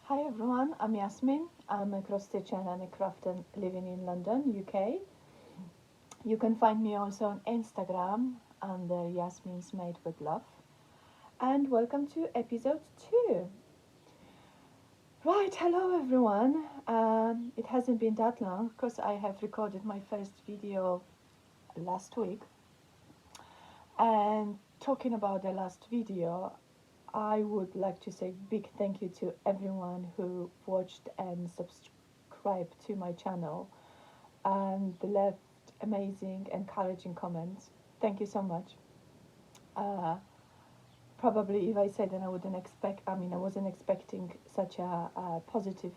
Hi everyone, I'm Yasmin. I'm a cross stitcher and a crafter living in London, UK. You can find me also on Instagram under Yasmin'sMadewithLove. And welcome to episode 2. Right, hello everyone. It hasn't been that long because I have recorded my first video last week. And talking about the last video, I would like to say big thank you to everyone who watched and subscribed to my channel and left amazing, encouraging comments. Thank you so much. Probably if I said that I wasn't expecting such a positive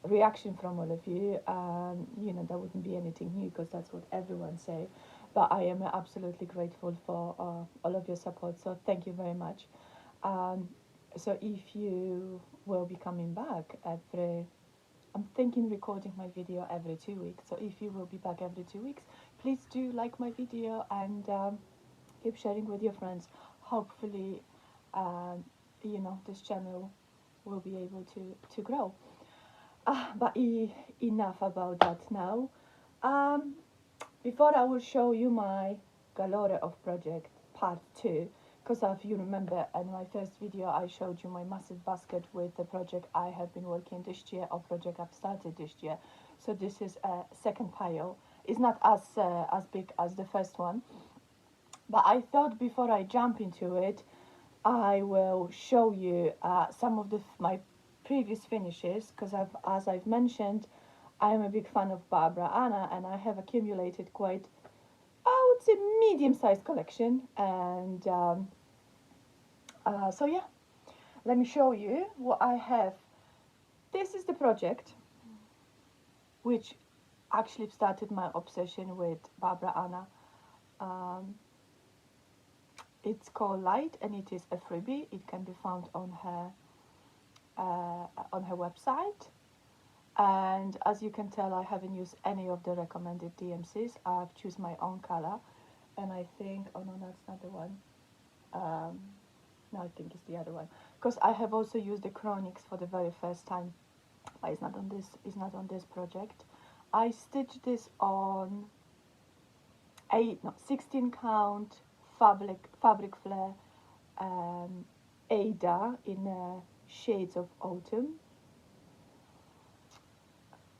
reaction from all of you. That wouldn't be anything new because that's what everyone say. But I am absolutely grateful for all of your support. So thank you very much. So if you will be coming back I'm thinking recording my video every 2 weeks. So if you will be back every 2 weeks, please do like my video and keep sharing with your friends. Hopefully, this channel will be able to grow. But enough about that now. Before I will show you my galore of project part 2, because if you remember in my first video I showed you my massive basket with the project I have been working this year or project I've started this year. So this is a second pile. It's not as big as the first one, but I thought before I jump into it I will show you some of my previous finishes, because as I've mentioned, I am a big fan of Barbara Ana and I have accumulated quite, I would say, medium-sized collection. And so yeah, let me show you what I have. This is the project which actually started my obsession with Barbara Ana. It's called Light and it is a freebie. It can be found on her website. And as you can tell, I haven't used any of the recommended DMCs. I've chosen my own color, and I think, oh no, that's not the one. No, I think it's the other one, because I have also used the Chronics for the very first time, but it's not on this. It's not on this project. I stitched this on 16 count fabric flare Ada in shades of autumn.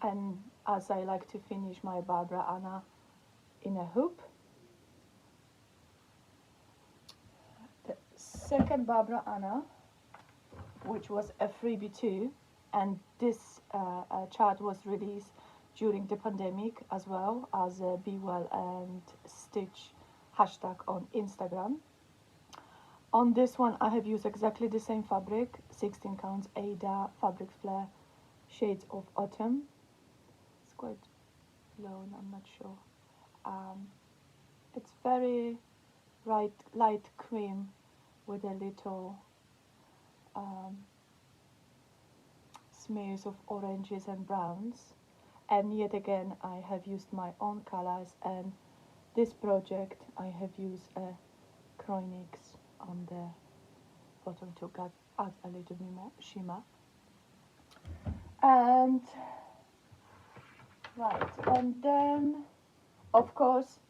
And as I like to finish my Barbara Ana in a hoop. The second Barbara Ana, which was a freebie too, and this chart was released during the pandemic as well as a Be Well and Stitch hashtag on Instagram. On this one I have used exactly the same fabric, 16 counts Ada fabric flare shades of autumn. It's quite low and I'm not sure. It's very light cream with a little smears of oranges and browns. And yet again I have used my own colors, and this project I have used a Chronics on the bottom to add a little bit more shimmer. And right, and then of course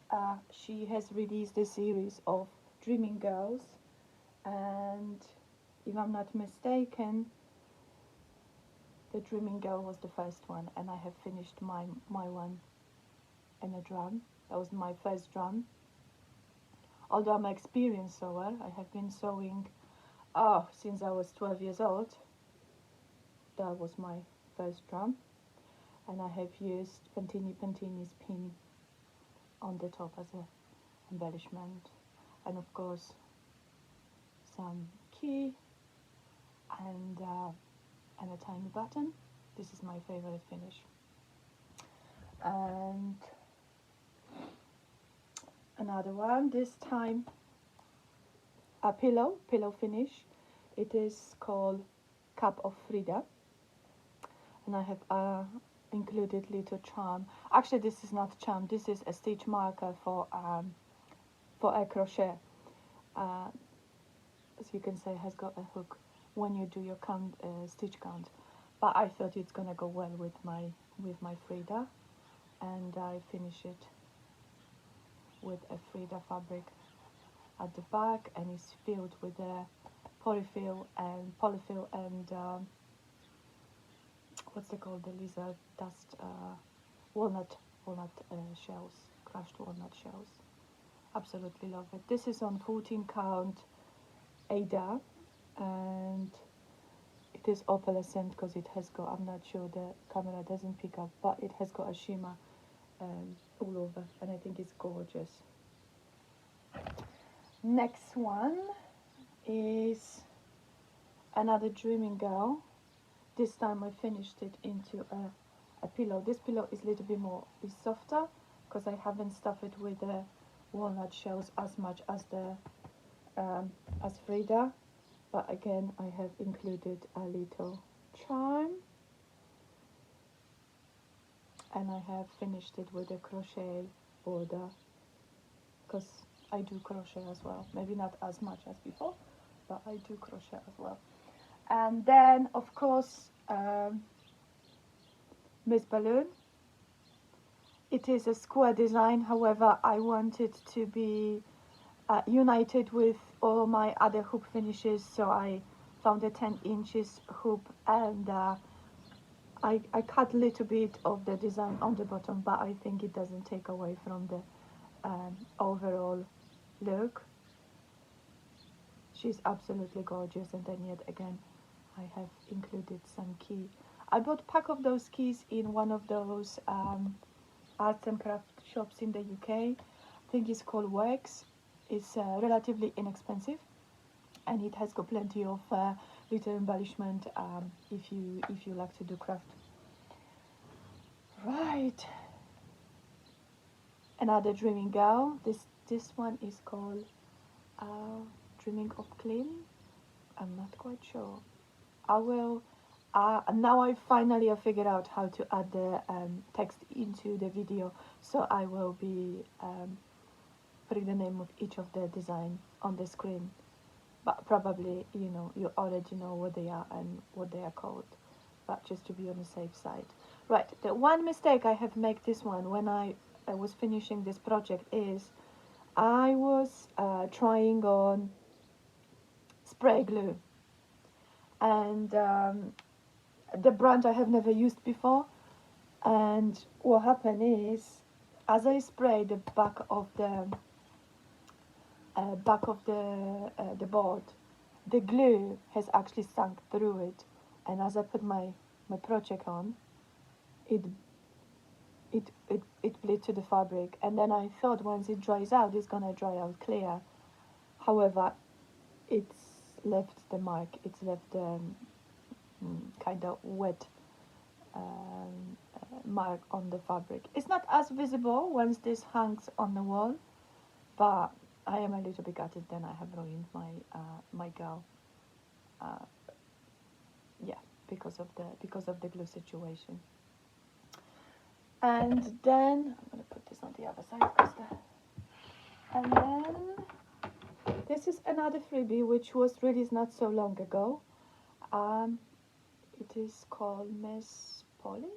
she has released a series of Dreaming Girls, and if I'm not mistaken, the Dreaming Girl was the first one, and I have finished my one in a drum. That was my first drum. Although I'm an experienced sewer, I have been sewing since I was 12 years old. That was my first drum, and I have used Pantini's pin on the top as a embellishment, and of course some key and a tiny button. This is my favorite finish. And another one, this time a pillow finish. It is called Cup of Frida, and I have included little charm. Actually, this is not charm, this is a stitch marker for a crochet. As you can see, it has got a hook when you do your stitch count. but I thought it's gonna go well with my Frida, and I finish it with a Frida fabric at the back, and it's filled with a polyfill and what's it called, the lizard dust, walnut shells, crushed walnut shells. Absolutely love it. This is on 14 count Ada, and it is opalescent because it has got, I'm not sure, the camera doesn't pick up, but it has got a shimmer all over, and I think it's gorgeous. Next one is another Dreaming Girl. This time I finished it into a pillow. This pillow is a little bit more, is softer, because I haven't stuffed it with the walnut shells as much as the as Frida, but again I have included a little charm, and I have finished it with a crochet border, because I do crochet as well, maybe not as much as before, but I do crochet as well. And then of course Miss Balloon. It is a square design, however I want it to be united with all my other hoop finishes, so I found a 10 inches hoop, and I cut a little bit of the design on the bottom, but I think it doesn't take away from the overall look. She's absolutely gorgeous, and then yet again I have included some key. I bought a pack of those keys in one of those arts and craft shops in the UK. I think it's called Wax. It's relatively inexpensive, and it has got plenty of little embellishment if you like to do craft. Right, another Dreaming Girl. This one is called Dreaming of Clean. I'm not quite sure. I will. Now I finally have figured out how to add the text into the video, so I will be putting the name of each of the design on the screen, but probably you already know what they are and what they are called, but just to be on the safe side. Right, the one mistake I have made this one when I was finishing this project is I was trying on spray glue, and the brand I have never used before, and what happened is as I sprayed the back of the board, the glue has actually sunk through it, and as I put my project on, it bled to the fabric, and then I thought once it dries out it's gonna dry out clear. However, it's left the mark, it's left the kind of wet mark on the fabric. It's not as visible once this hangs on the wall, but I am a little bit gutted. Then I have ruined my girl. Yeah, because of the glue situation. And then I'm gonna put this on the other side, and then this is another freebie which was released not so long ago. It is called Miss Polly,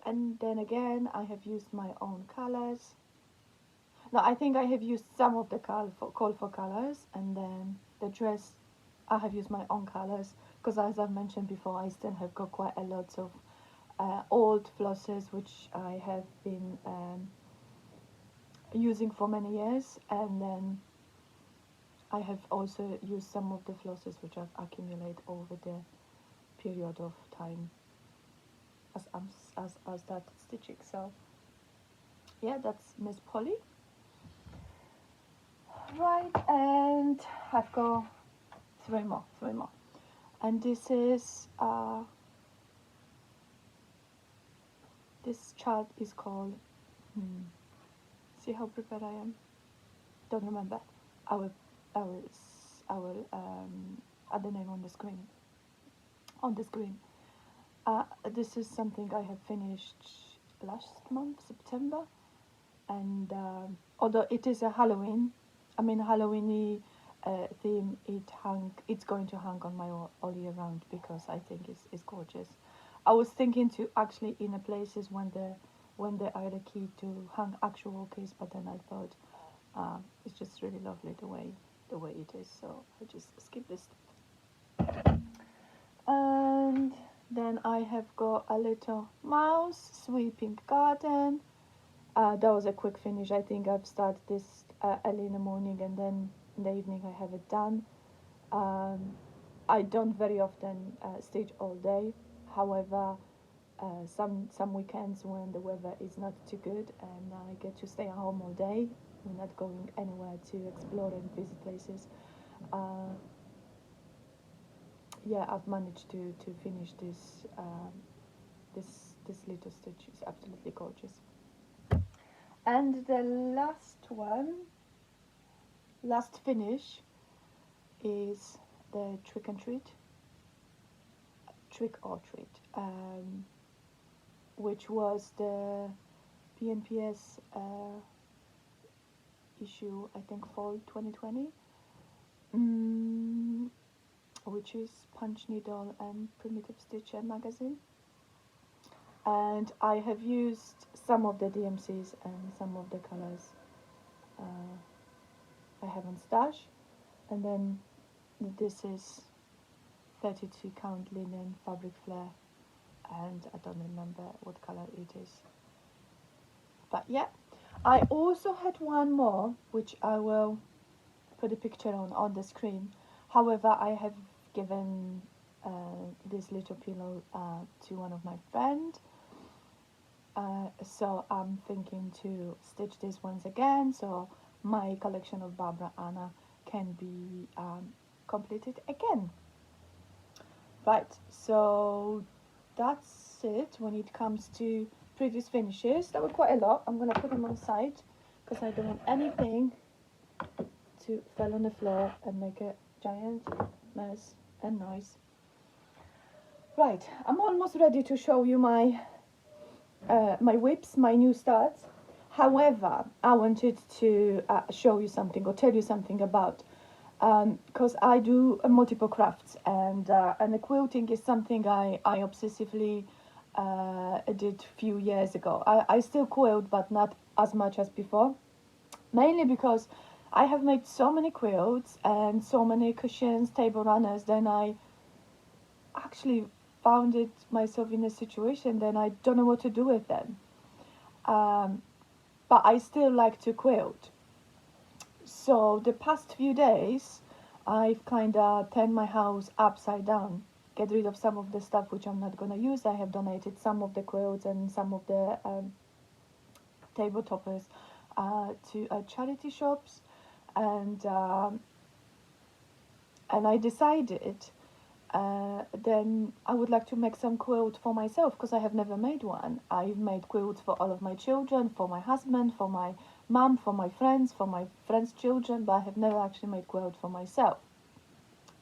and then again I have used my own colors. No, I think I have used some of the call for colors, and then the dress I have used my own colors, because as I've mentioned before, I still have got quite a lot of old flosses which I have been using for many years, and then I have also used some of the flosses which I've accumulated over the period of time as I started stitching. So yeah, that's Miss Polly. Right, and I've got three more, and this is this chart is called see how prepared I am? Don't remember. I will add the name on the screen. This is something I have finished last month, September, and although it is a Halloween-y theme, it's going to hang on my all year round because I think it's gorgeous. I was thinking to actually in the places when they are the key to hang actual orchids, but then I thought it's just really lovely the way it is, so I just skip this. And then I have got a little mouse sweeping garden. That was a quick finish. I think I've started this early in the morning, and then in the evening I have it done. I don't very often stitch all day. However, some weekends when the weather is not too good and I get to stay at home all day, we're not going anywhere to explore and visit places. Yeah, I've managed to finish this little stitch. It's absolutely gorgeous. And the last finish is the trick or treat, which was the PNPS issue, I think fall 2020, which is Punch Needle and Primitive Stitcher magazine. And I have used some of the DMCs and some of the colours I have on stash. And then this is 32 count linen fabric flare, and I don't remember what colour it is. But yeah, I also had one more, which I will put a picture on the screen. However, I have given this little pillow to one of my friends. So I'm thinking to stitch this once again, so my collection of Barbara Ana can be completed again. Right, so that's it when it comes to previous finishes. That were quite a lot. I'm going to put them on side because I don't want anything to fall on the floor and make a giant mess and noise. Right, I'm almost ready to show you my WIPs, my new starts. However, I wanted to show you something or tell you something about, because I do multiple crafts, and the quilting is something I obsessively did a few years ago. I still quilt, but not as much as before, mainly because I have made so many quilts and so many cushions, table runners, then I actually found it myself in a situation then I don't know what to do with them. But I still like to quilt. So the past few days I've kind of turned my house upside down, get rid of some of the stuff which I'm not going to use. I have donated some of the quilts and some of the table toppers to charity shops, and I decided then I would like to make some quilt for myself, because I have never made one. I've made quilts for all of my children, for my husband, for my mum, for my friends' children, but I have never actually made quilt for myself.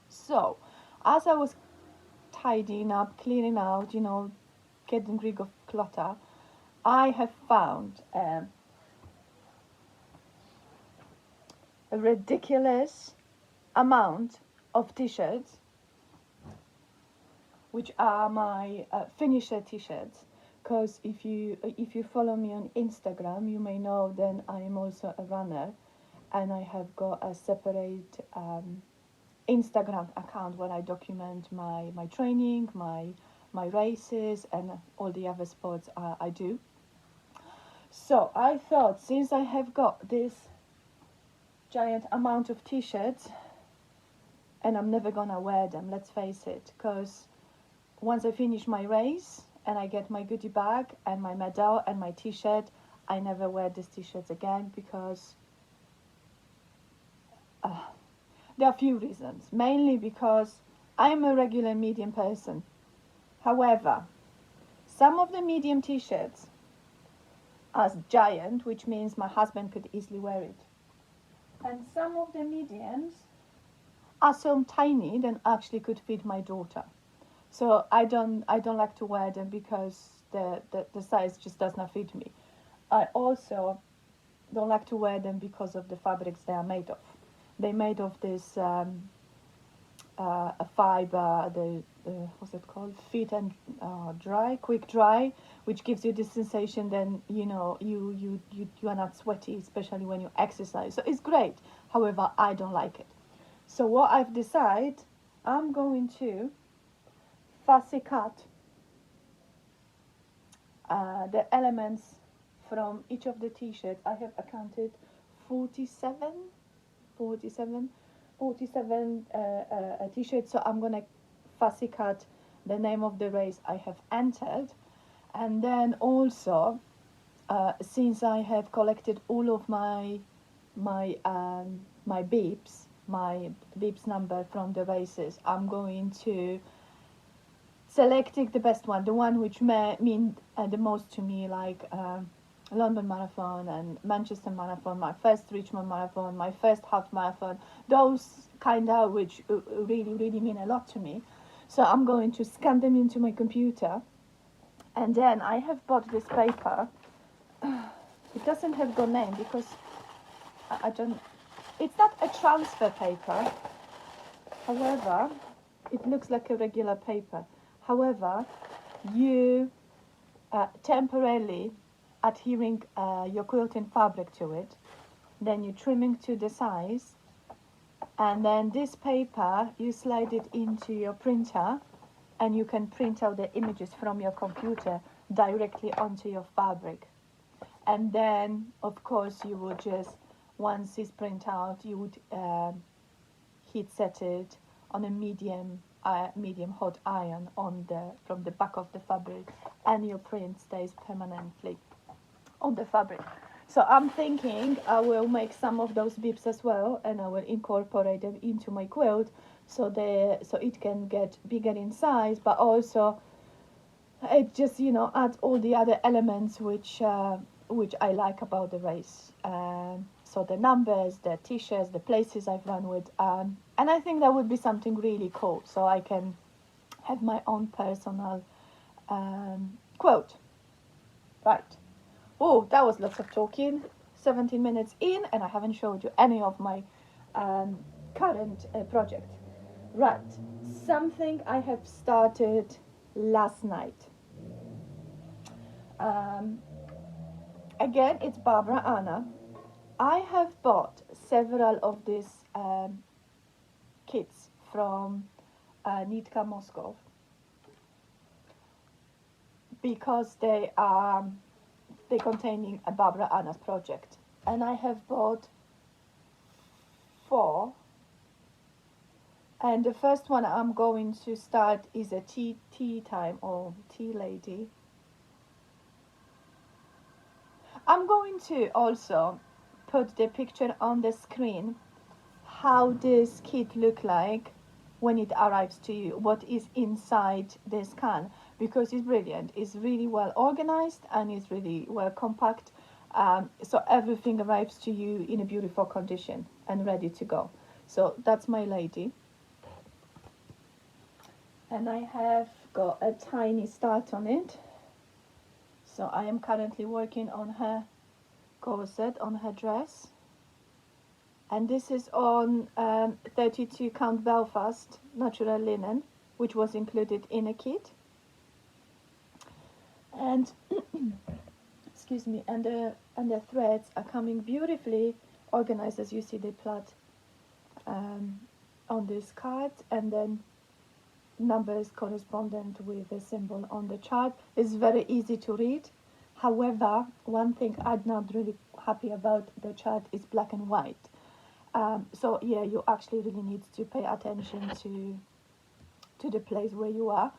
So as I was tidying up, cleaning out, you know, getting rid of clutter, I have found a ridiculous amount of t-shirts, which are my finisher t-shirts. Because if you follow me on Instagram, you may know then I am also a runner, and I have got a separate Instagram account where I document my training, my races, and all the other sports I do. So I thought, since I have got this giant amount of t-shirts and I'm never gonna wear them, let's face it, because once I finish my race and I get my goodie bag and my medal and my t-shirt, I never wear these t-shirts again, because there are a few reasons. Mainly because I'm a regular medium person. However, some of the medium t-shirts are giant, which means my husband could easily wear it. And some of the mediums are so tiny that actually could fit my daughter. So I don't like to wear them because the size just does not fit me. I also don't like to wear them because of the fabrics they are made of. they made of this a fiber, the what's it called, fit and dry, quick dry, which gives you this sensation. Then you know you are not sweaty, especially when you exercise. So it's great. However, I don't like it. So what I've decided, I'm going to fussy cut the elements from each of the t-shirts. I have accounted 47 t-shirts, so I'm gonna fussy cut the name of the race I have entered. And then also, since I have collected all of my beeps, my beeps number from the races, I'm going to selecting the best one, the one which may mean the most to me, like London Marathon and Manchester Marathon, my first Richmond Marathon, my first half marathon, those kind of which really mean a lot to me. So I'm going to scan them into my computer, and then I have bought this paper. It doesn't have the name because I don't, it's not a transfer paper, however, it looks like a regular paper. However, you temporarily adhering your quilting fabric to it, then you're trimming to the size, and then this paper you slide it into your printer, and you can print out the images from your computer directly onto your fabric. And then of course you would just, once it's print out, you would heat set it on a medium hot iron on from the back of the fabric, and your print stays permanently on the fabric. So I'm thinking I will make some of those bibs as well, and I will incorporate them into my quilt, so it can get bigger in size, but also it just, you know, adds all the other elements which I like about the race. So the numbers, the t-shirts, the places I've run with, and I think that would be something really cool, so I can have my own personal quote. Right. Oh, that was lots of talking. 17 minutes in, and I haven't showed you any of my current project. Right. Something I have started last night. Again, it's Barbara Ana. I have bought several of these kits from Nitka Moscow because they containing a Barbara Ana's project, and I have bought 4. And the first one I'm going to start is a tea time, or tea lady. I'm going to also put the picture on the screen how this kit look like when it arrives to you, what is inside this can, because it's brilliant. It's really well organized and it's really well compact, so everything arrives to you in a beautiful condition and ready to go. So that's my lady, and I have got a tiny start on it. So I am currently working on her corset, on her dress, and this is on 32 count Belfast natural linen, which was included in a kit. And excuse me, and the threads are coming beautifully organized, as you see the plait on this card, and then numbers correspondent with the symbol on the chart. It's very easy to read. However, one thing I'm not really happy about the chart is black and white. So yeah, you actually really need to pay attention to the place where you are.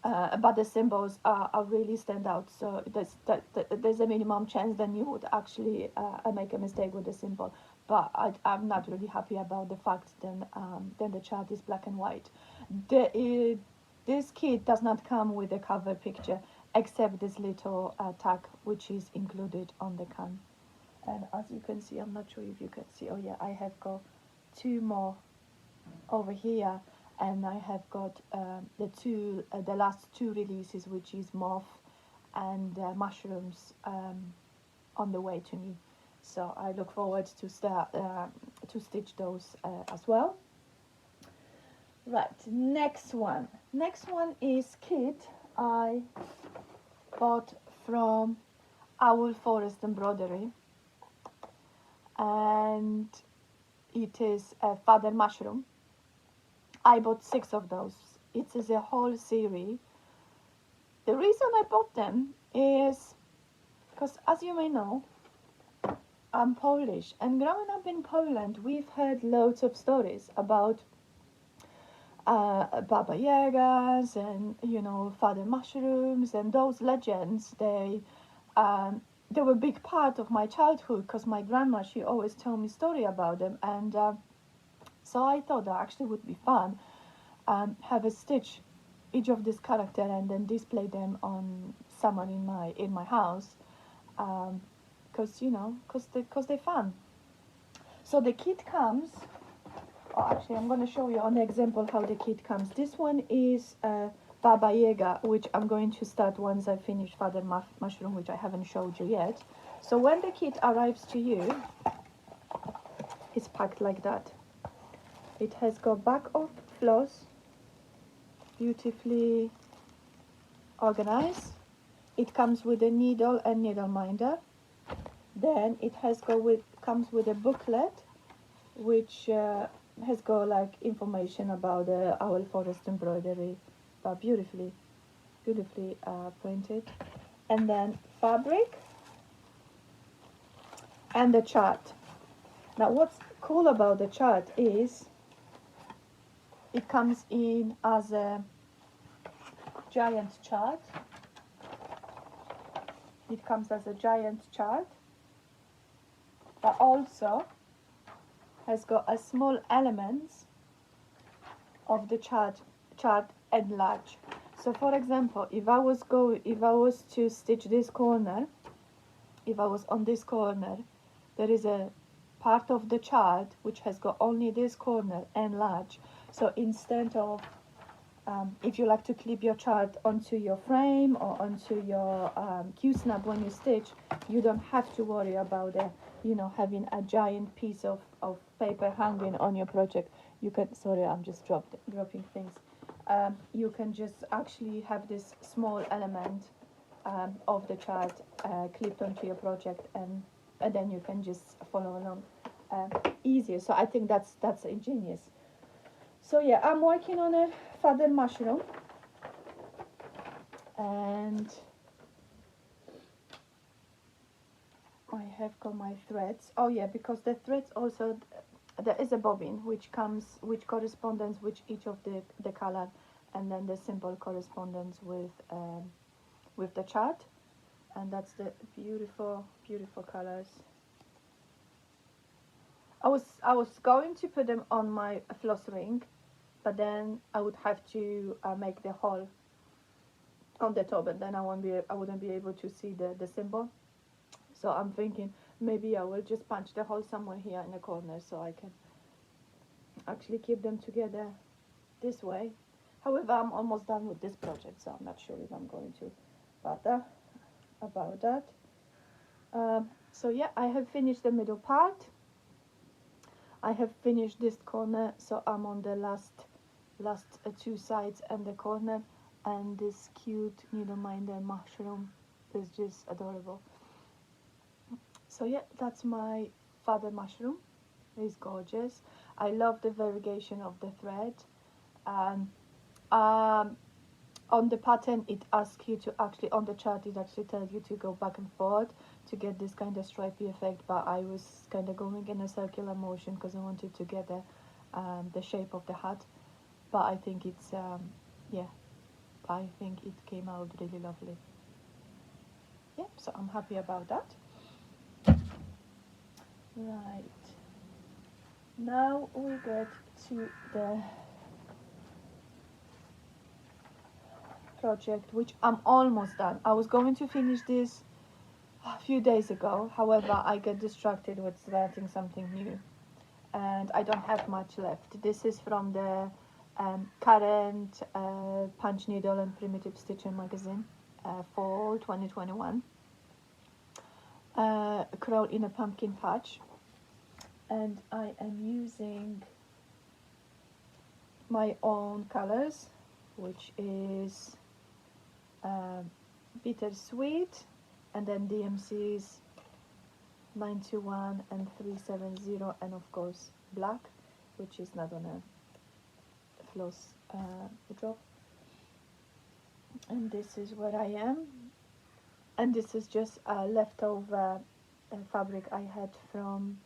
But the symbols are really stand out. So there's a minimum chance that you would actually make a mistake with the symbol. But I'm not really happy about the fact then the chart is black and white. This kit does not come with a cover picture, except this little tag which is included on the can. And as you can see, I'm not sure if you can see, oh yeah, I have got 2 more over here, and I have got the last 2 releases, which is moth and mushrooms, on the way to me. so I look forward to start to stitch those as well. Right, next one is kit I bought from Owl Forest Embroidery, and it is a feather mushroom. I bought 6 of those. It is a whole series. The reason I bought them is because, as you may know, I'm Polish, and growing up in Poland, we've heard loads of stories about Baba Yagas and, you know, feather mushrooms, and those legends. They were a big part of my childhood because my grandma, she always told me story about them, and so I thought that actually would be fun. Have a stitch each of this character and then display them on someone in my house, because you know, because they're fun. So the kit comes. Oh, actually, I'm going to show you an example how the kit comes. This one is Baba Yaga, which I'm going to start once I finish feather mushroom, which I haven't showed you yet. So when the kit arrives to you, it's packed like that. It has got bag of floss, beautifully organized. It comes with a needle and needle minder. Then it comes with a booklet, which has got like information about the Owl Forest Embroidery, but beautifully printed. And then fabric and the chart. Now what's cool about the chart is it comes in as a giant chart. It comes as a giant chart, but also has got a small elements of the chart enlarged. So for example, if I was to stitch this corner, if I was on this corner, there is a part of the chart which has got only this corner enlarged. So instead of if you like to clip your chart onto your frame or onto your Q-snap when you stitch, you don't have to worry about having a giant piece of paper hanging on your project. You can, sorry, I'm just dropping things. You can just actually have this small element of the chart clipped onto your project, and then you can just follow along easier. So I think that's ingenious. So yeah, I'm working on a feather mushroom, and I have got my threads. Oh yeah, because the threads also, there is a bobbin which corresponds with each of the color, and then the simple correspondence with the chart, and that's the beautiful colors. I was going to put them on my floss ring, but then I would have to make the hole on the top, and then I wouldn't be able to see the symbol. So I'm thinking maybe I will just punch the hole somewhere here in the corner so I can actually keep them together this way. However, I'm almost done with this project, so I'm not sure if I'm going to bother about that. So yeah, I have finished the middle part. I have finished this corner, so I'm on the last 2 sides and the corner, and this cute needle minder mushroom is just adorable. So yeah, that's my feather mushroom. It's gorgeous. I love the variegation of the thread. On the pattern, it asks you to actually, on the chart, it actually tells you to go back and forth to get this kind of stripy effect, but I was kind of going in a circular motion because I wanted to get the shape of the hat. But I think it's yeah, I think it came out really lovely. Yeah, so I'm happy about that. Right, now we get to the project, which I'm almost done. I was going to finish this a few days ago, however I get distracted with starting something new, and I don't have much left. This is from the current Punch Needle and Primitive Stitching magazine, fall 2021. crow in a pumpkin patch, and I am using my own colors, which is bittersweet, and then DMC's 921 and 370, and of course black, which is not on a floss drop. And this is where I am, and this is just a leftover fabric I had from,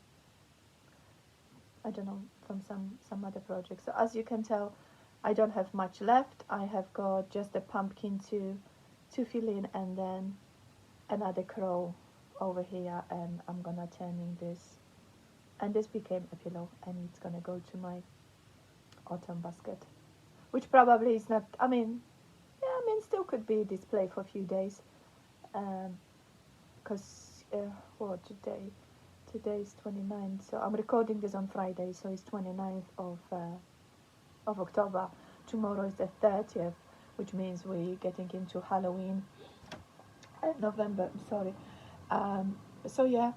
I don't know, from some other projects. So as you can tell, I don't have much left. I have got just a pumpkin to fill in, and then another crow over here, and I'm gonna turn in this, and this became a pillow, and it's gonna go to my autumn basket, which probably is not, I mean, yeah, I mean, still could be displayed for a few days, because what, today is 29th, so I'm recording this on Friday, so it's 29th of October. Tomorrow is the 30th, which means we're getting into Halloween, November, I'm sorry. So yeah,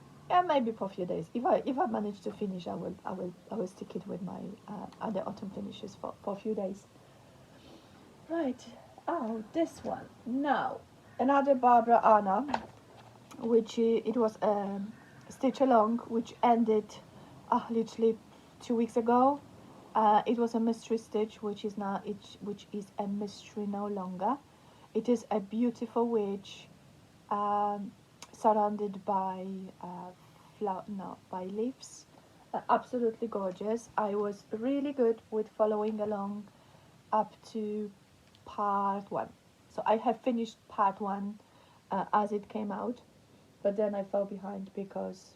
maybe for a few days. If I manage to finish, I will stick it with my other autumn finishes for a few days. Right. Oh, this one now, another Barbara Ana, which it was stitch along, which ended literally 2 weeks ago. It was a mystery stitch, which is a mystery no longer. It is a beautiful witch, surrounded by by leaves. Absolutely gorgeous. I was really good with following along up to part 1. So I have finished part 1 as it came out, but then I fell behind because,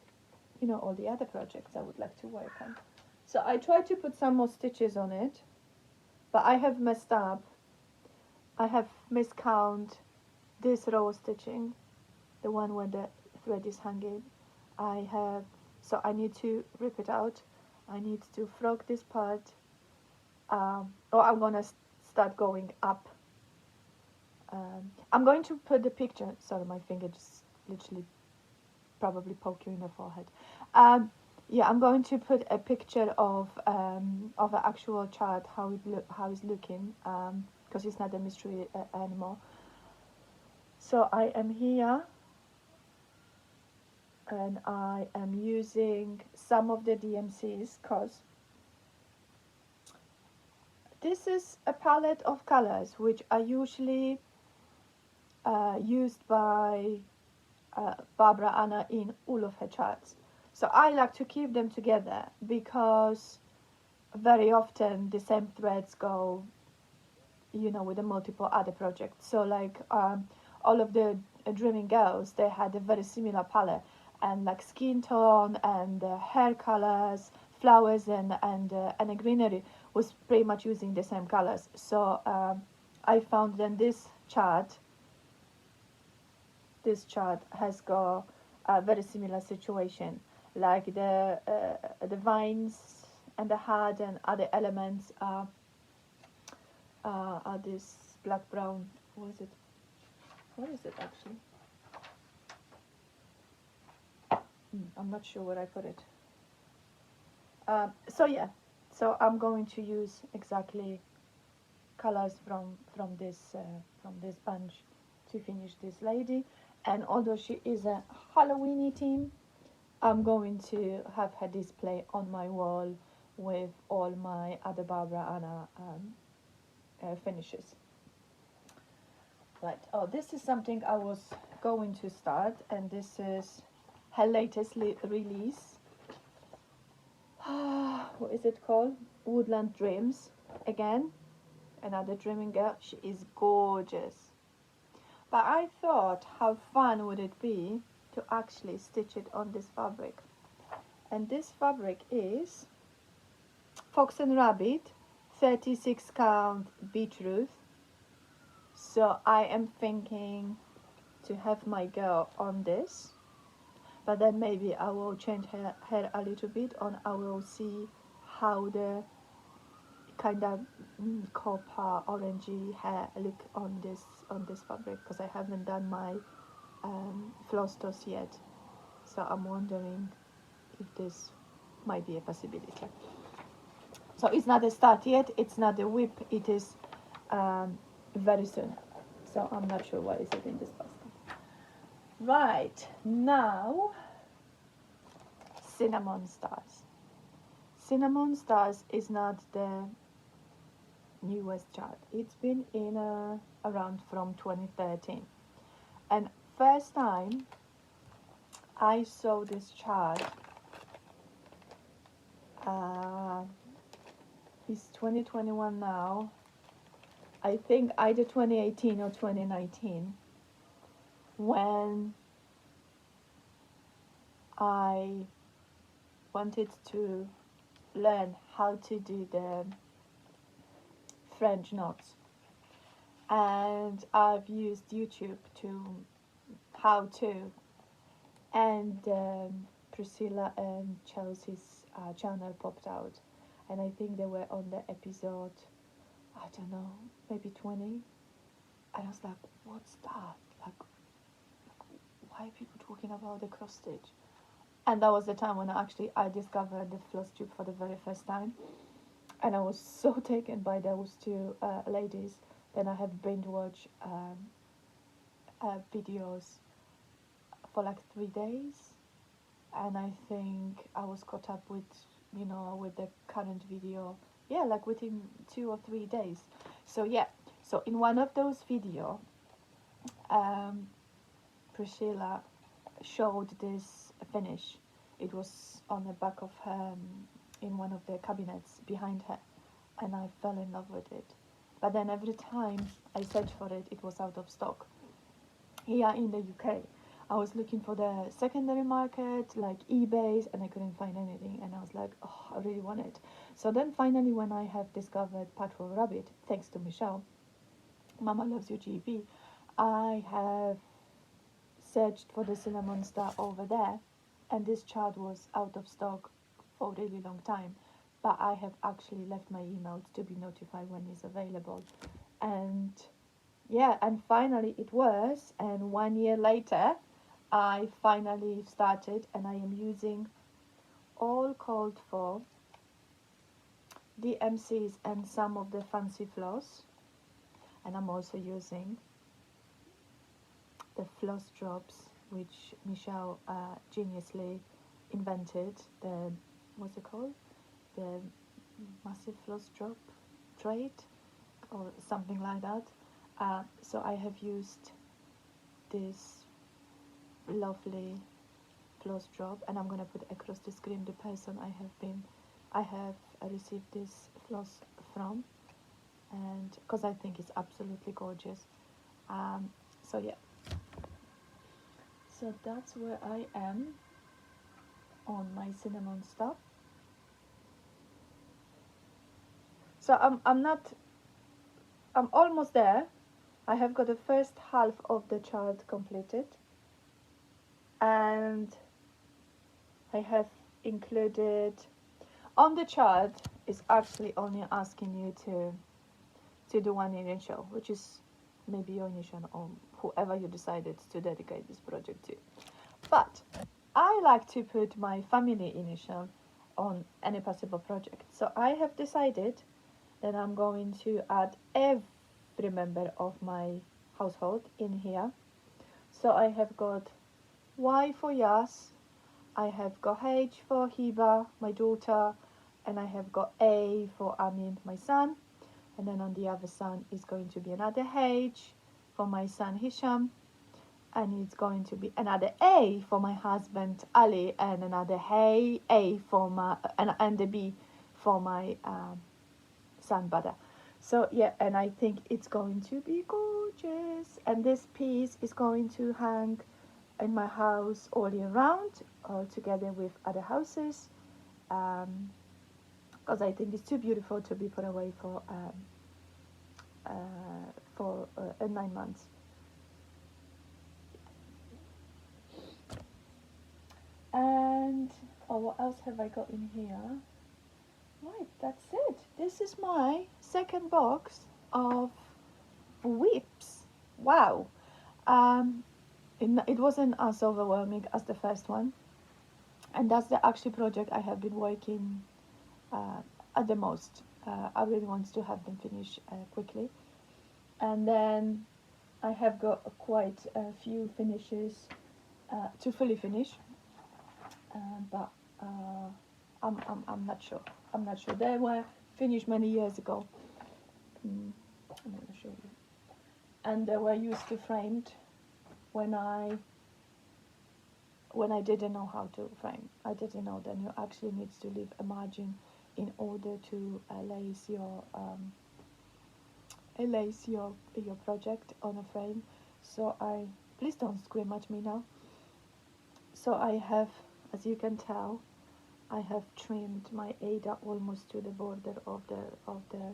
you know, all the other projects I would like to work on. So I tried to put some more stitches on it, but I have messed up. I have miscount this row stitching, the one where the thread is hanging. So I need to rip it out. I need to frog this part, or I'm gonna start going up. I'm going to put the picture, sorry, my finger just literally probably poke you in the forehead. Yeah, I'm going to put a picture of an actual chart, how it's looking, because it's not a mystery anymore. So I am here, and I am using some of the DMCs, because this is a palette of colors which are usually used by Barbara Ana in all of her charts. So I like to keep them together because very often the same threads go, you know, with the multiple other projects. So like all of the Dreaming Girls, they had a very similar palette, and like skin tone and hair colors, flowers and a greenery was pretty much using the same colors. So I found that this chart has got a very similar situation, like the vines and the heart and other elements are this black brown. What is it actually? I'm not sure where I put it. So yeah, so I'm going to use exactly colors from this bunch to finish this lady. And although she is a Halloweeny theme, I'm going to have her display on my wall with all my other Barbara Ana finishes. Right, oh, this is something I was going to start, and this is her latest release. What is it called? Woodland Dreams. Again, another Dreaming Girl. She is gorgeous. But I thought, how fun would it be to actually stitch it on this fabric? And this fabric is Fox and Rabbit 36 count beetroot. So I am thinking to have my girl on this, but then maybe I will change her hair a little bit, and I will see how the kind of copper orangey hair look on this fabric, because I haven't done my floss toss yet. So I'm wondering if this might be a possibility. So it's not a start yet, it's not a WIP, it is very soon. So I'm not sure what is it in this basket. Right, now cinnamon stars. Cinnamon stars is not the newest chart. It's been in around from 2013. And first time I saw this chart is 2021 now. I think either 2018 or 2019 when I wanted to learn how to do the French knots, and I've used YouTube to how to, and Priscilla and Chelsea's channel popped out, and I think they were on the episode, I don't know, maybe 20, and I was like, what's that? Like, why are people talking about the cross stitch? And that was the time when I discovered the Flosstube for the very first time, and I was so taken by those two ladies that I have binge watched videos for like 3 days, and I think I was caught up with, you know, with the current video, yeah, like within 2 or 3 days. So yeah, so in one of those videos, Priscilla showed this finish. It was on the back of her, in one of the cabinets behind her, and I fell in love with it. But then every time I searched for it, it was out of stock. Here in the UK, I was looking for the secondary market, like eBay, and I couldn't find anything. And I was like, oh, I really want it. So then finally, when I have discovered Part2 Rabbit, thanks to Michelle, Mama Loves You GB, I have searched for the cinnamon star over there, and this chart was out of stock for a really long time. But I have actually left my emails to be notified when it's available. And yeah, and finally it was, and 1 year later I finally started, and I am using all called for DMCs and some of the fancy floss, and I'm also using the floss drops which Michelle geniusly invented, the, what's it called, the massive floss drop trade or something like that. So I have used this lovely floss drop, and I'm gonna put across the screen the person I have received this floss from, and because I think it's absolutely gorgeous. So yeah, so that's where I am on my cinnamon stuff. So I'm almost there. I have got the first half of the chart completed, and I have included on the chart is actually only asking you to do one initial, which is maybe your initial or whoever you decided to dedicate this project to. But I like to put my family initial on any possible project. So I have decided that I'm going to add every member of my household in here. So I have got Y for Yas, I have got H for Hiba, my daughter, and I have got A for Amin, my son, and then on the other son is going to be another H for my son Hisham, and it's going to be another A for my husband Ali, and another A for my and the B for my son Bada. So yeah, and I think it's going to be gorgeous, and this piece is going to hang in my house all year round, together with other houses, because I think it's too beautiful to be put away for 9 months. And what else have I got in here? Right, that's it. This is my second box of WIPs. Wow. it wasn't as overwhelming as the first one, and that's the actual project I have been working at the most. I really want to have them finished quickly, and then I have got quite a few finishes to fully finish, but I'm not sure. I'm not sure. They were finished many years ago. I'm going to show you. And they were used to framed when I didn't know how to frame. I didn't know that you actually need to leave a margin in order to lace your project on a frame. So please don't scream at me now. So I have, as you can tell, I have trimmed my Ada almost to the border of the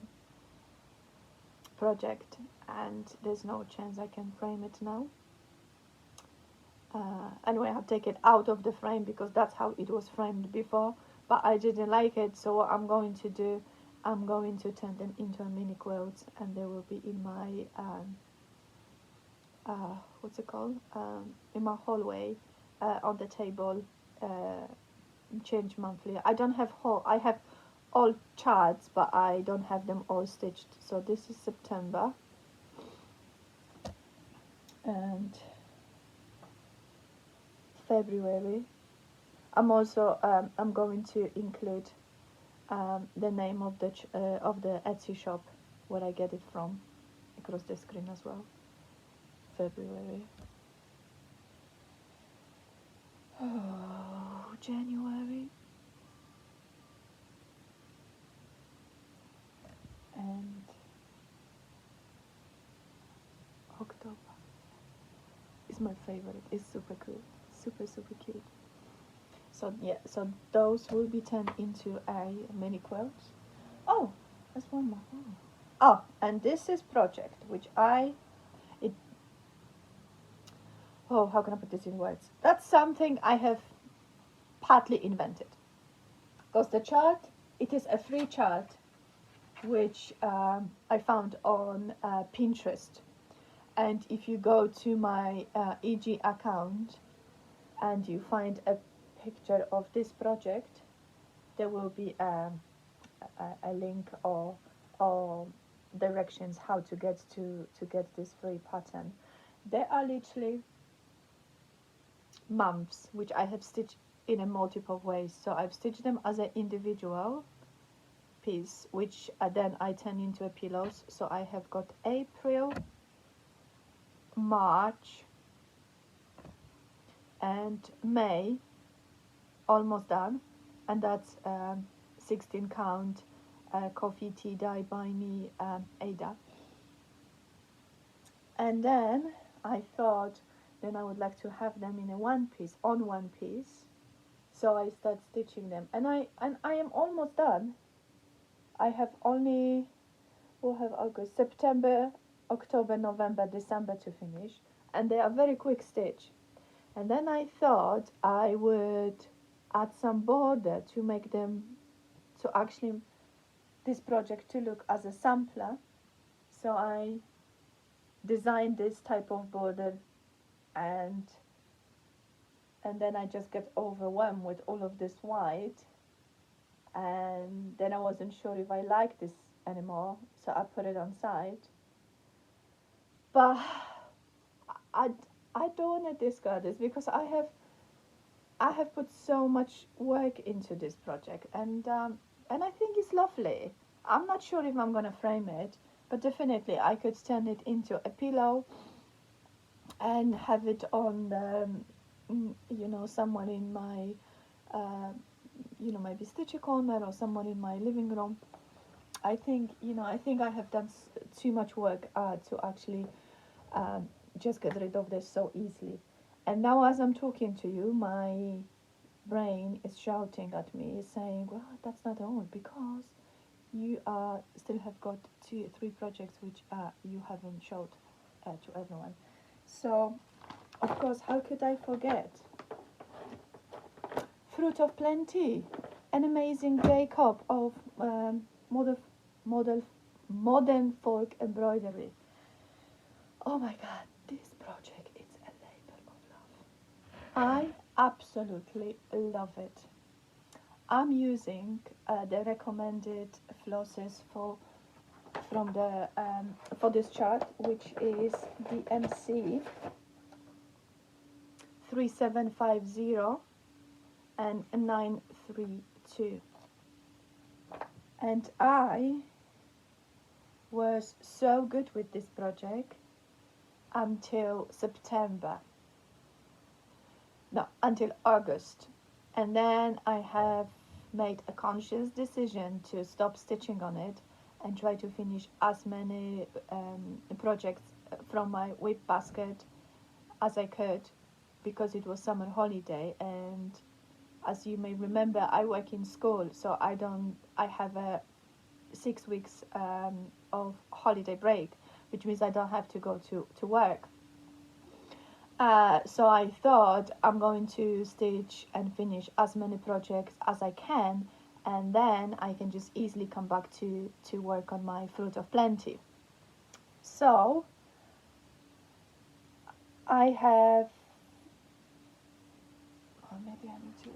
project, and there's no chance I can frame it now. Anyway, I have taken it out of the frame because that's how it was framed before, but I didn't like it. So what I'm going to do, I'm going to turn them into a mini quilt, and they will be in my what's it called, in my hallway, on the table, change monthly. I don't have I have all charts, but I don't have them all stitched. So this is September, and February. I'm also I'm going to include the name of the Etsy shop where I get it from across the screen as well. February. Oh, January. And October is my favorite. It's super cool. Super cute. So yeah, so those will be turned into a mini quilt. Oh, there's one more. Oh, and this is project which how can I put this in words? That's something I have partly invented. Because the chart, it is a free chart which I found on Pinterest. And if you go to my EG account and you find a picture of this project, there will be a link or directions how to get this free pattern. There are literally months which I have stitched in a multiple ways. So I've stitched them as an individual piece, which then I turn into a pillows. So I have got April, March, and May almost done, and that's 16 count coffee tea dye by me, Ada. And then I thought then I would like to have them in a one piece, so I start stitching them, and I am almost done. I have only, we'll have August, September, October, November, December to finish, and they are very quick stitch. And then I thought I would add some border to make them, to actually this project to look as a sampler. So I designed this type of border, and then I just get overwhelmed with all of this white, and then I wasn't sure if I liked this anymore, so I put it on side. But I don't want to discard this because I have put so much work into this project, and I think it's lovely. I'm not sure if I'm gonna frame it, but definitely I could turn it into a pillow and have it on the, someone in my maybe stitch a corner, or someone in my living room. I think I have done too much work to actually just get rid of this so easily. And now as I'm talking to you, my brain is shouting at me, saying, well, that's not all, because you still have got 2-3 projects which you haven't showed to everyone. So of course, how could I forget Fruit of Plenty, an amazing Jacob of modern folk embroidery. Oh my god, this project, it's a labor of I absolutely love it. I'm using the recommended flosses from the for this chart, which is the MC 3750 and 932. And I was so good with this project until September. No, until August. And then I have made a conscious decision to stop stitching on it and try to finish as many projects from my WIP basket as I could, because it was summer holiday, and as you may remember, I work in school, so I have a 6 weeks of holiday break, which means I don't have to go to work. So I thought I'm going to stitch and finish as many projects as I can, and then I can just easily come back to work on my Fruit of Plenty. So I have, or maybe I need to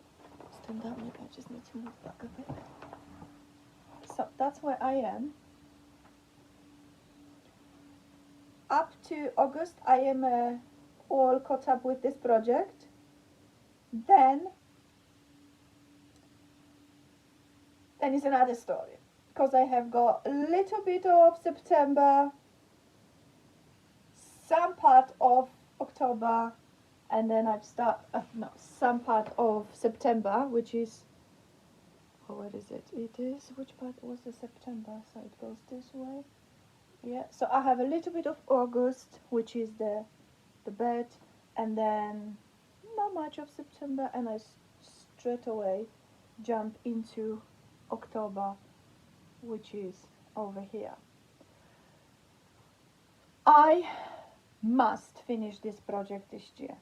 stand up, maybe I just need to move back a bit. So that's where I am. Up to August I am all caught up with this project. Then is another story, because I have got a little bit of September, some part of October, and then I've some part of September, which is, oh, where is it? It is, which part was the September? So it goes this way. Yeah, so I have a little bit of August, which is the bed, and then not much of September, and I straight away jump into October, which is over here. I must finish this project this year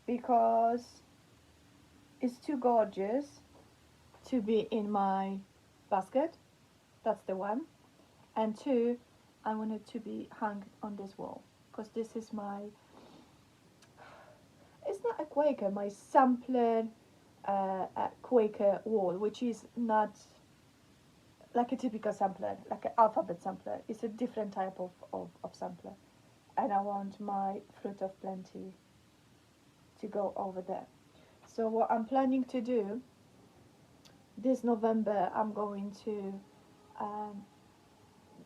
because it's too gorgeous to be in my basket. That's the one. And two, I want it to be hung on this wall, because this is my, it's not a Quaker, my sampler Quaker wall, which is not like a typical sampler, like an alphabet sampler. It's a different type of sampler, and I want my Fruit of Plenty to go over there. So what I'm planning to do this November, I'm going to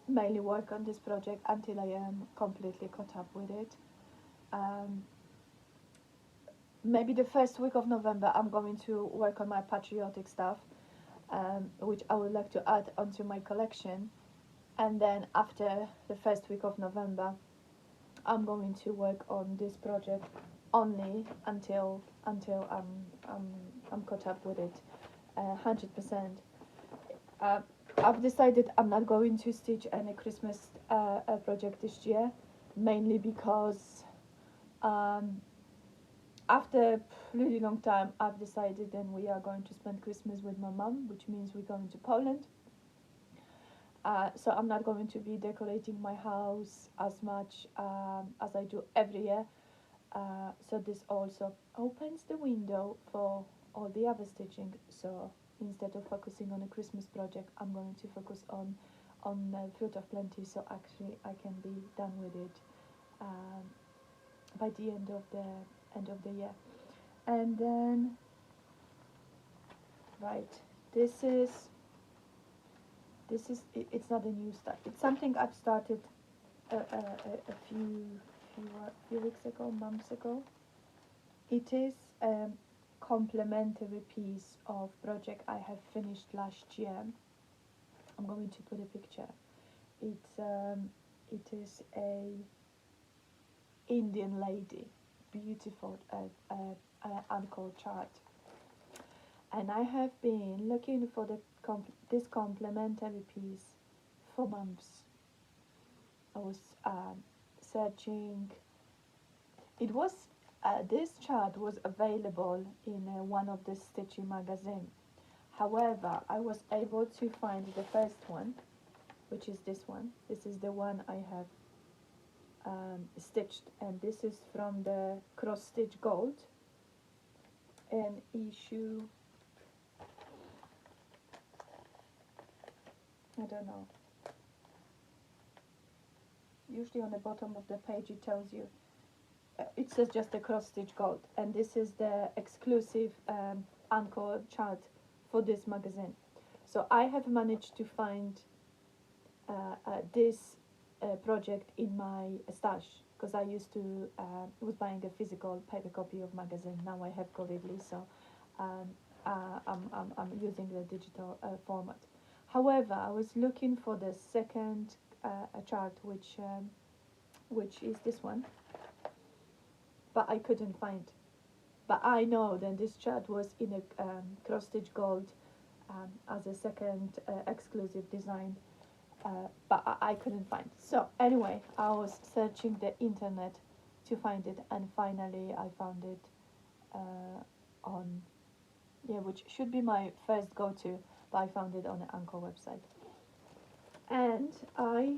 mainly work on this project until I am completely caught up with it. Maybe the first week of November I'm going to work on my patriotic stuff, which I would like to add onto my collection, and then after the first week of November I'm going to work on this project only until I'm caught up with it 100%. I've decided I'm not going to stitch any Christmas project this year, mainly because after a really long time I've decided then we are going to spend Christmas with my mum, which means we're going to Poland. So I'm not going to be decorating my house as much as I do every year. So this also opens the window for all the other stitching. So instead of focusing on a Christmas project, I'm going to focus on Fruit of Plenty, so actually I can be done with it by the end of the year. And then, right, this is it's not a new start. It's something I've started a few weeks ago, months ago. It is a complementary piece of project I have finished last year. I'm going to put a picture. It is a Indian lady, beautiful ankle chart, and I have been looking for this complementary piece for months. I was searching. It was this chart was available in one of the stitching magazine. However, I was able to find the first one, which is this one. This is the one I have stitched, and this is from the Cross Stitch Gold and issue, I don't know, usually on the bottom of the page it tells you, it says just the Cross Stitch Gold, and this is the exclusive anchor chart for this magazine. So I have managed to find this project in my stash, because I used to was buying a physical paper copy of magazine. Now I have Govidly, so I'm using the digital format. However, I was looking for the second chart, which is this one, but I couldn't find. But I know that this chart was in a Cross Stitch Gold as a second exclusive design, but I couldn't find. So anyway, I was searching the internet to find it, and finally I found it on, which should be my first go-to, but I found it on the Anchor website. And I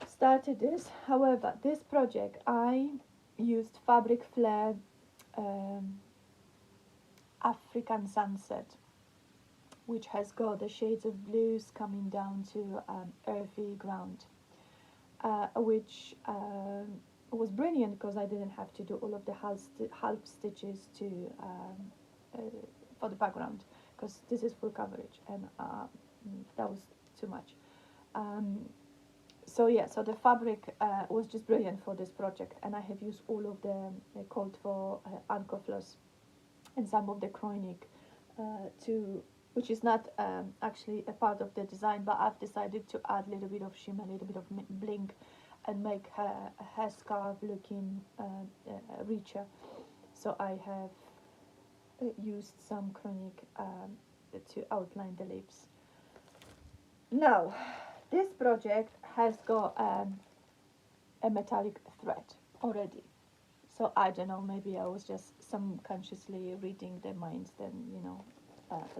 started this. However, this project I used Fabric Flare African Sunset, which has got the shades of blues coming down to earthy ground, which was brilliant because I didn't have to do all of the half stitches to for the background, because this is full coverage, and that was too much. So yeah, so the fabric was just brilliant for this project, and I have used all of the called for Anchor floss and some of the Kroinik to, which is not actually a part of the design, but I've decided to add a little bit of shimmer, a little bit of bling, and make her scarf looking richer. So I have used some Kroinik to outline the lips. Now, this project has got a metallic thread already. So I don't know, maybe I was just subconsciously reading their minds, then, you know,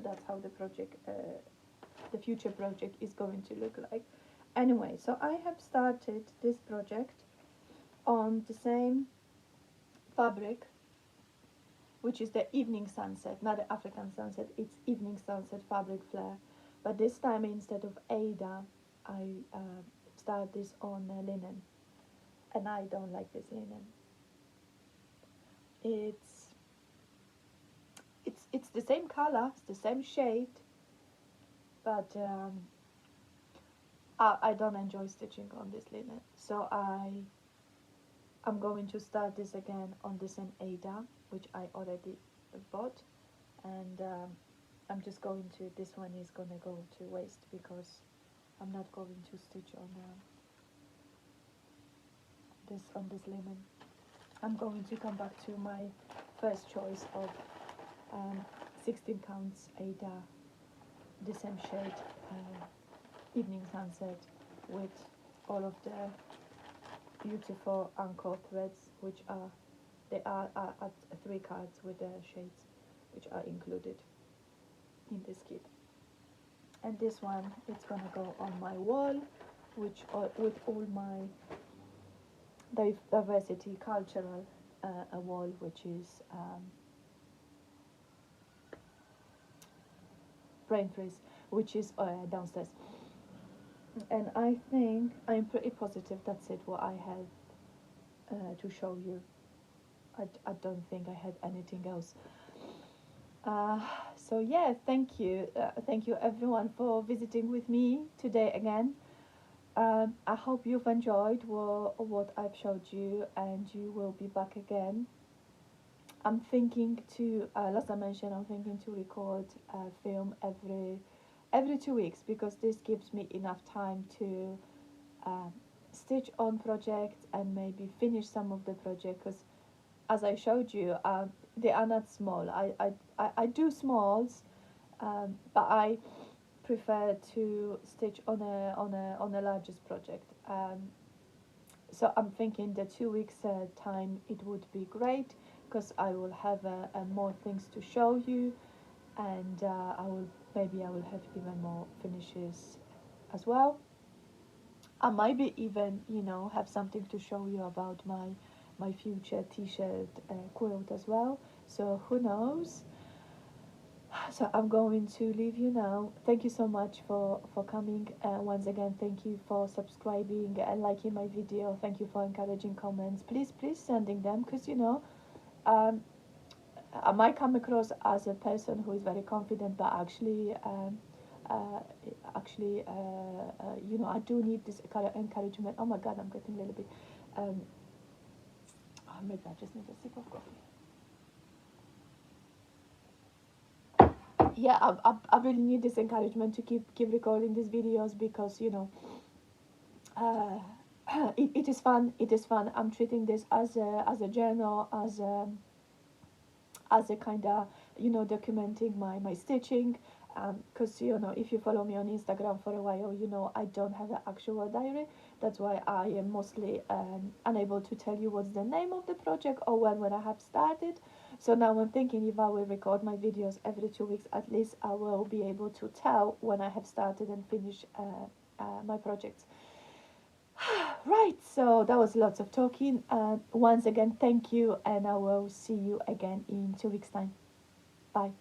that's how the project, the future project is going to look like. Anyway, so I have started this project on the same fabric, which is the Evening Sunset, not the African Sunset, it's Evening Sunset Fabric Flare. But this time, instead of Ada, I start this on linen, and I don't like this linen. It's the same color, it's the same shade, but I don't enjoy stitching on this linen. So I'm going to start this again on the same Ada, which I already bought, and I'm just going to, this one is gonna go to waste because I'm not going to stitch on this linen. I'm going to come back to my first choice of 16 counts Ada, the same shade, Evening Sunset, with all of the beautiful anchor threads, which are, they are at 3 cards with the shades which are included in this kit. And this one, it's gonna go on my wall, which with all my diversity cultural a wall, which is brain freeze, which is downstairs. And I think I'm pretty positive that's it what I have to show you. I don't think I had anything else. So yeah, thank you everyone for visiting with me today again. I hope you've enjoyed what I've showed you, and you will be back again. I'm thinking to, as I mentioned, I'm thinking to record a film every 2 weeks, because this gives me enough time to stitch on projects and maybe finish some of the projects, because as I showed you, they are not small. I do smalls, but I prefer to stitch on a largest project. So I'm thinking the 2 weeks time, it would be great, because I will have more things to show you, and I will have even more finishes as well. I might be even, have something to show you about my future t-shirt quilt as well. So who knows? So I'm going to leave you now. Thank you so much for coming. Once again, thank you for subscribing and liking my video. Thank you for encouraging comments. Please sending them, because um, I might come across as a person who is very confident, but uh, I do need this encouragement. Oh my God, I'm getting a little bit. Um, oh, maybe I just need a sip of coffee. Yeah, I really need this encouragement to keep recording these videos, because uh, it is fun. It is fun. I'm treating this as a journal, as a kind of documenting my stitching, because if you follow me on Instagram for a while, I don't have an actual diary. That's why I am mostly unable to tell you what's the name of the project or when I have started. So now I'm thinking, if I will record my videos every 2 weeks, at least I will be able to tell when I have started and finished my projects. Right, so that was lots of talking. Once again, thank you, and I will see you again in 2 weeks' time. Bye.